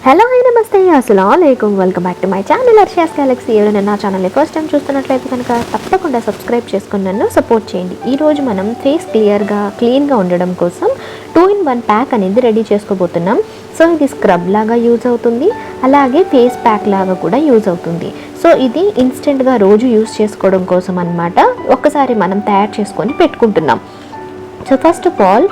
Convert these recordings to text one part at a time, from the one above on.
Hello hi నమస్తే అస్సలాముఅలైకుం welcome back to my channel Arshia's galaxy. ఎవరైనా నా ఛానల్ని ఫస్ట్ టైం చూస్తున్నట్లయితే కనుక తప్పకుండా సబ్స్క్రైబ్ చేసుకుని నన్ను సపోర్ట్ చేయండి. ఈరోజు మనం ఫేస్ క్లీన్గా ఉండడం కోసం 2-in-1 ప్యాక్ అనేది రెడీ చేసుకోబోతున్నాం. సో ఇది స్క్రబ్ లాగా యూజ్ అవుతుంది, అలాగే ఫేస్ ప్యాక్ లాగా కూడా యూజ్ అవుతుంది. సో ఇది ఇన్స్టెంట్గా రోజు యూజ్ చేసుకోవడం కోసం అన్నమాట. ఒక్కసారి మనం తయారు చేసుకొని పెట్టుకుంటున్నాం. సో ఫస్ట్ ఆఫ్ ఆల్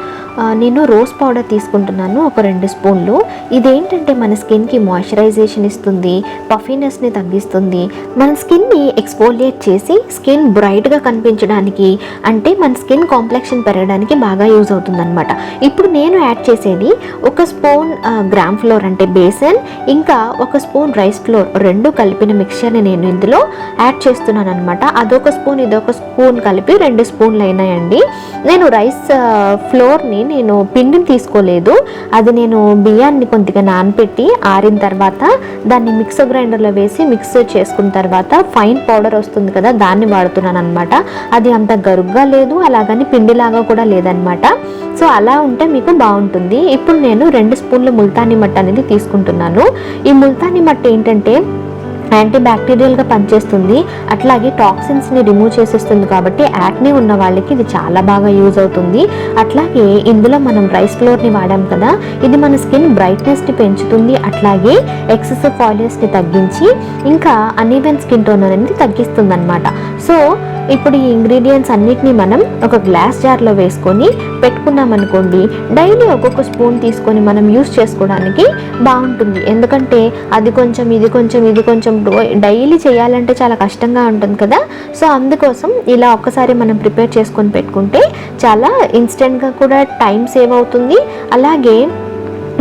నేను రోజ్ పౌడర్ తీసుకుంటున్నాను, ఒక 2 స్పూన్లు. ఇదేంటంటే మన స్కిన్కి మాయిశ్చరైజేషన్ ఇస్తుంది, పఫీనెస్ని తగ్గిస్తుంది, మన స్కిన్ని ఎక్స్ఫోలియేట్ చేసి స్కిన్ బ్రైట్గా కనిపించడానికి, అంటే మన స్కిన్ కాంప్లెక్షన్ పెరగడానికి బాగా యూజ్ అవుతుంది అనమాట. ఇప్పుడు నేను యాడ్ చేసేది 1 స్పూన్ గ్రామ్ ఫ్లోర్ అంటే బేసన్, ఇంకా 1 స్పూన్ రైస్ ఫ్లోర్, 2 కలిపిన మిక్చర్ని నేను ఇందులో యాడ్ చేస్తున్నాను అనమాట. అదొక స్పూన్ ఇదొక స్పూన్ కలిపి 2 స్పూన్లు అయినాయండి. నేను రైస్ ఫ్లోర్ని నేను పిండిని తీసుకోలేదు, అది నేను బియ్యాన్ని కొద్దిగా నానపెట్టి ఆరిన తర్వాత దాన్ని మిక్సర్ గ్రైండర్లో వేసి మిక్స్ చేసుకున్న తర్వాత ఫైన్ పౌడర్ వస్తుంది కదా, దాన్ని వాడుతున్నాను అనమాట. అది అంత గరుగ్గా లేదు, అలాగని పిండిలాగా కూడా లేదనమాట. సో అలా ఉంటే మీకు బాగుంటుంది. ఇప్పుడు నేను 2 స్పూన్ల ముల్తానీ మట్టి అనేది తీసుకుంటున్నాను. ఈ ముల్తానీ మట్టి ఏంటంటే యాంటీ బ్యాక్టీరియల్గా పనిచేస్తుంది, అట్లాగే టాక్సిన్స్ని రిమూవ్ చేసేస్తుంది. కాబట్టి యాక్నే ఉన్న వాళ్ళకి ఇది చాలా బాగా యూజ్ అవుతుంది. అట్లాగే ఇందులో మనం రైస్ ఫ్లోర్ని వాడాం కదా, ఇది మన స్కిన్ బ్రైట్నెస్ని పెంచుతుంది, అట్లాగే ఎక్సెసివ్ ఆయిల్స్ని తగ్గించి ఇంకా అన్ఈవెన్ స్కిన్ టోన్ అనేది తగ్గిస్తుంది అనమాట. సో ఇప్పుడు ఈ ఇంగ్రీడియంట్స్ అన్నిటినీ మనం ఒక గ్లాస్ జార్లో వేసుకొని పెట్టుకున్నాం అనుకోండి, డైలీ ఒక్కొక్క స్పూన్ తీసుకొని మనం యూస్ చేసుకోవడానికి బాగుంటుంది. ఎందుకంటే అది కొంచెం ఇది కొంచెం ఇది కొంచెం డైలీ చేయాలంటే చాలా కష్టంగా ఉంటుంది కదా. సో అందుకోసం ఇలా ఒక్కసారి మనం ప్రిపేర్ చేసుకొని పెట్టుకుంటే చాలా ఇన్స్టెంట్గా కూడా టైం సేవ్ అవుతుంది, అలాగే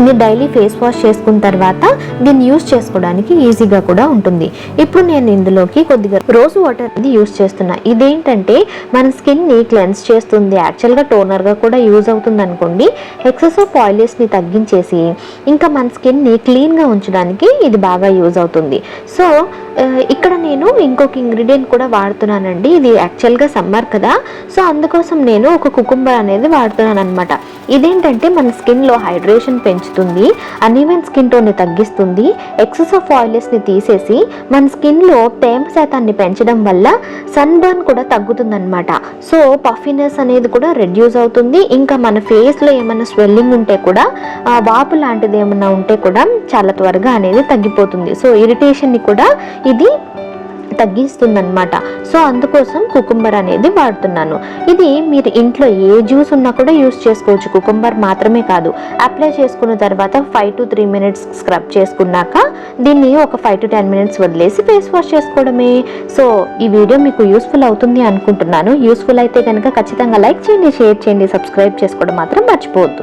మీరు డైలీ ఫేస్ వాష్ చేసుకున్న తర్వాత దీన్ని యూస్ చేసుకోవడానికి ఈజీగా కూడా ఉంటుంది. ఇప్పుడు నేను ఇందులోకి కొద్దిగా రోజ్ వాటర్ అనేది యూస్ చేస్తున్నా. ఇదేంటంటే మన స్కిన్ని క్లెన్స్ చేస్తుంది, యాక్చువల్గా టోనర్గా కూడా యూజ్ అవుతుంది అనుకోండి. ఎక్సెసివ్ ఆయిల్స్ని తగ్గించేసి ఇంకా మన స్కిన్ని క్లీన్గా ఉంచడానికి ఇది బాగా యూజ్ అవుతుంది. సో ఇక్కడ నేను ఇంకొక ఇంగ్రీడియంట్ కూడా వాడుతున్నానండి. ఇది యాక్చువల్గా సమ్మర్ కదా, సో అందుకోసం నేను ఒక కుకుంబర్ అనేది వాడుతున్నాను అనమాట. ఇదేంటంటే మన స్కిన్లో హైడ్రేషన్ పెంచుతుంది, అన్ఈవెన్ స్కిన్ టోన్ని తగ్గిస్తుంది, ఎక్సెసివ్ ఆయిల్స్ని తీసేసి మన స్కిన్లో తేమ శాతాన్ని పెంచడం వల్ల సన్ బర్న్ కూడా తగ్గుతుంది అనమాట. సో పఫీనెస్ అనేది కూడా రెడ్యూస్ అవుతుంది. ఇంకా మన ఫేస్లో ఏమైనా స్వెల్లింగ్ ఉంటే కూడా, వాపు లాంటిది ఏమైనా ఉంటే కూడా చాలా త్వరగా అనేది తగ్గిపోతుంది. సో ఇరిటేషన్ని కూడా ఇది తగ్గిస్తుందన్నమాట. సో అందుకోసం కుకుంబర్ అనేది వాడుతున్నాను. ఇది మీరు ఇంట్లో ఏ జ్యూస్ ఉన్నా కూడా యూస్ చేసుకోవచ్చు, కుకుంబర్ మాత్రమే కాదు. అప్లై చేసుకున్న తర్వాత 5 to 3 minutes స్క్రబ్ చేసుకున్నాక దీన్ని ఒక 5 to 10 minutes వదిలేసి ఫేస్ వాష్ చేసుకోవడమే. సో ఈ వీడియో మీకు యూస్ఫుల్ అవుతుంది అనుకుంటున్నాను. యూస్ఫుల్ అయితే కనుక ఖచ్చితంగా లైక్ చేయండి, షేర్ చేయండి, సబ్స్క్రైబ్ చేసుకోవడం మాత్రం మర్చిపోవద్దు.